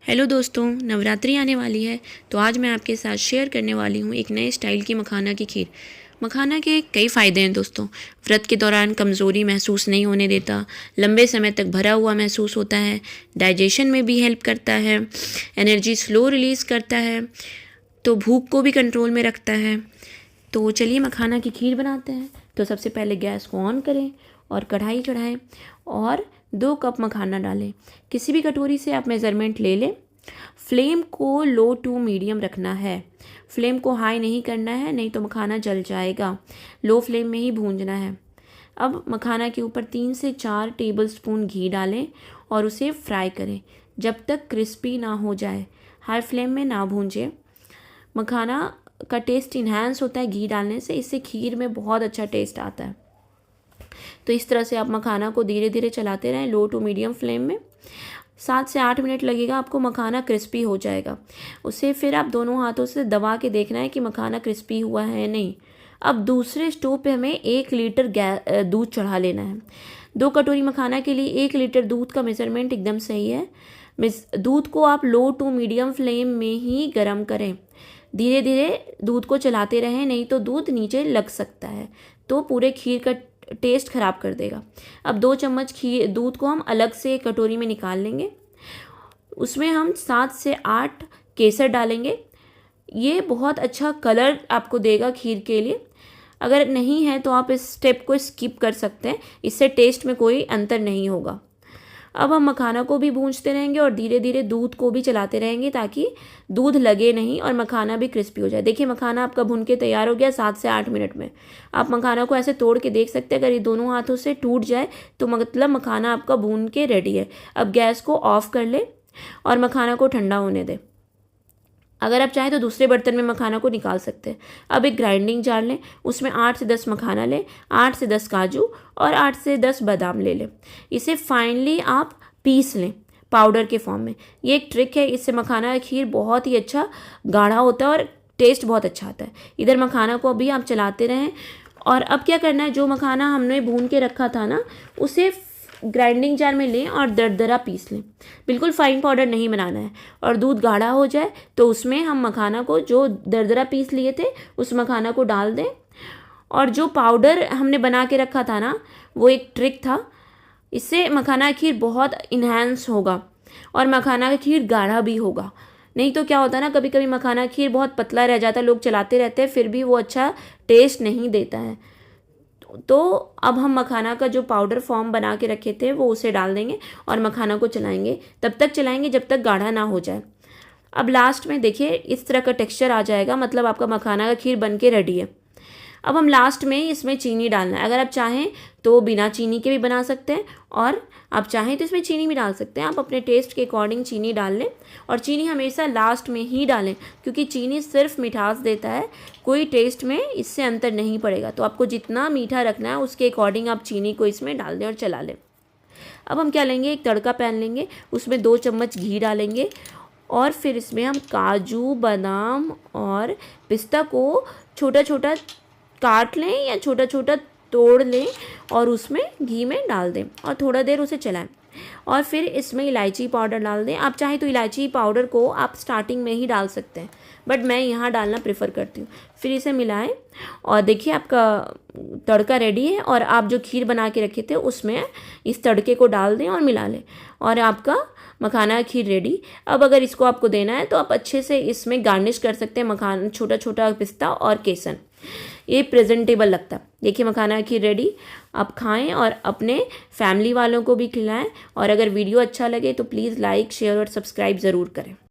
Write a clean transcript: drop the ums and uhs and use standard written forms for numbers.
Hello दोस्तों, नवरात्रि आने वाली है तो आज मैं आपके साथ शेयर करने वाली हूँ एक नए स्टाइल की मखाना की खीर। मखाना के कई फ़ायदे हैं दोस्तों। व्रत के दौरान कमज़ोरी महसूस नहीं होने देता, लंबे समय तक भरा हुआ महसूस होता है, डाइजेशन में भी हेल्प करता है, एनर्जी स्लो रिलीज़ करता है, तो भूख को भी कंट्रोल में रखता है। तो चलिए मखाना की खीर बनाते हैं। तो सबसे पहले गैस को ऑन करें और कढ़ाई चढ़ाएं और 2 कप मखाना डालें। किसी भी कटोरी से आप मेज़रमेंट ले लें। फ्लेम को लो टू मीडियम रखना है। फ्लेम को हाई नहीं करना है, नहीं तो मखाना जल जाएगा। लो फ्लेम में ही भूंजना है। अब मखाना के ऊपर 3 से 4 टेबलस्पून घी डालें और उसे फ्राई करें जब तक क्रिस्पी ना हो जाए। हाई फ्लेम में ना भूंजें। मखाना का टेस्ट इन्हांस होता है घी डालने से, इससे खीर में बहुत अच्छा टेस्ट आता है। तो इस तरह से आप मखाना को धीरे धीरे चलाते रहें लो टू मीडियम फ्लेम में। 7 से 8 मिनट लगेगा, आपको मखाना क्रिस्पी हो जाएगा। उसे फिर आप दोनों हाथों से दबा के देखना है कि मखाना क्रिस्पी हुआ है या नहीं। अब दूसरे स्टोव पे हमें 1 लीटर दूध चढ़ा लेना है। 2 कटोरी मखाना के लिए 1 लीटर दूध का मेज़रमेंट एकदम सही है। दूध को आप लो टू मीडियम फ्लेम में ही गर्म करें। धीरे धीरे दूध को चलाते रहें, नहीं तो दूध नीचे लग सकता है, तो पूरे खीर का टेस्ट ख़राब कर देगा। अब 2 चम्मच खीर दूध को हम अलग से कटोरी में निकाल लेंगे। उसमें हम 7 से 8 केसर डालेंगे। ये बहुत अच्छा कलर आपको देगा खीर के लिए। अगर नहीं है तो आप इस स्टेप को स्किप कर सकते हैं, इससे टेस्ट में कोई अंतर नहीं होगा। अब हम मखाना को भी भूंजते रहेंगे और धीरे धीरे दूध को भी चलाते रहेंगे ताकि दूध लगे नहीं और मखाना भी क्रिस्पी हो जाए। देखिए मखाना आपका भून के तैयार हो गया 7 से 8 मिनट में। आप मखाना को ऐसे तोड़ के देख सकते हैं, अगर ये दोनों हाथों से टूट जाए तो मतलब मखाना आपका भून के रेडी है। अब गैस को ऑफ कर ले और मखाना को ठंडा होने दें। अगर आप चाहें तो दूसरे बर्तन में मखाना को निकाल सकते हैं। अब एक ग्राइंडिंग जार लें, उसमें 8 से 10 मखाना लें, 8 से 10 काजू और 8 से 10 बादाम ले लें। इसे फाइनली आप पीस लें पाउडर के फॉर्म में। ये एक ट्रिक है, इससे मखाना खीर बहुत ही अच्छा गाढ़ा होता है और टेस्ट बहुत अच्छा आता है। इधर मखाना को अभी आप चलाते रहें। और अब क्या करना है, जो मखाना हमने भून के रखा था ना, उसे ग्राइंडिंग जार में लें और दरदरा पीस लें। बिल्कुल फाइन पाउडर नहीं बनाना है। और दूध गाढ़ा हो जाए तो उसमें हम मखाना को जो दरदरा पीस लिए थे उस मखाना को डाल दें। और जो पाउडर हमने बना के रखा था ना, वो एक ट्रिक था, इससे मखाना खीर बहुत इन्हांस होगा और मखाना खीर गाढ़ा भी होगा। नहीं तो क्या होता है ना, कभी कभी मखाना खीर बहुत पतला रह जाता है, लोग चलाते रहते हैं फिर भी वो अच्छा टेस्ट नहीं देता है। तो अब हम मखाना का जो पाउडर फॉर्म बना के रखे थे वो उसे डाल देंगे और मखाना को चलाएंगे। तब तक चलाएंगे जब तक गाढ़ा ना हो जाए। अब लास्ट में देखिए इस तरह का टेक्सचर आ जाएगा, मतलब आपका मखाना का खीर बन के रेडी है। अब हम लास्ट में इसमें चीनी डालना है। अगर आप चाहें तो बिना चीनी के भी बना सकते हैं और आप चाहें तो इसमें चीनी भी डाल सकते हैं। आप अपने टेस्ट के अकॉर्डिंग चीनी डाल लें और चीनी हमेशा लास्ट में ही डालें, क्योंकि चीनी सिर्फ मिठास देता है, कोई टेस्ट में इससे अंतर नहीं पड़ेगा। तो आपको जितना मीठा रखना है उसके अकॉर्डिंग आप चीनी को इसमें डाल दें और चला लें। अब हम क्या लेंगे, एक तड़का पैन लेंगे, उसमें 2 चम्मच घी डालेंगे और फिर इसमें हम काजू बादाम और पिस्ता को छोटा छोटा काट लें या छोटा छोटा तोड़ लें और उसमें घी में डाल दें और थोड़ा देर उसे चलाएं। और फिर इसमें इलायची पाउडर डाल दें। आप चाहें तो इलायची पाउडर को आप स्टार्टिंग में ही डाल सकते हैं, बट मैं यहाँ डालना प्रेफर करती हूँ। फिर इसे मिलाएं और देखिए आपका तड़का रेडी है। और आप जो खीर बना के रखे थे उसमें इस तड़के को डाल दें और मिला लें और आपका मखाना खीर रेडी। अब अगर इसको आपको देना है तो आप अच्छे से इसमें गार्निश कर सकते हैं, मखाना छोटा छोटा पिस्ता और केसर। ये प्रेजेंटेबल लगता है। देखिए मखाना खीर रेडी। आप खाएं और अपने फैमिली वालों को भी खिलाएं। और अगर वीडियो अच्छा लगे तो प्लीज़ लाइक शेयर और सब्सक्राइब ज़रूर करें।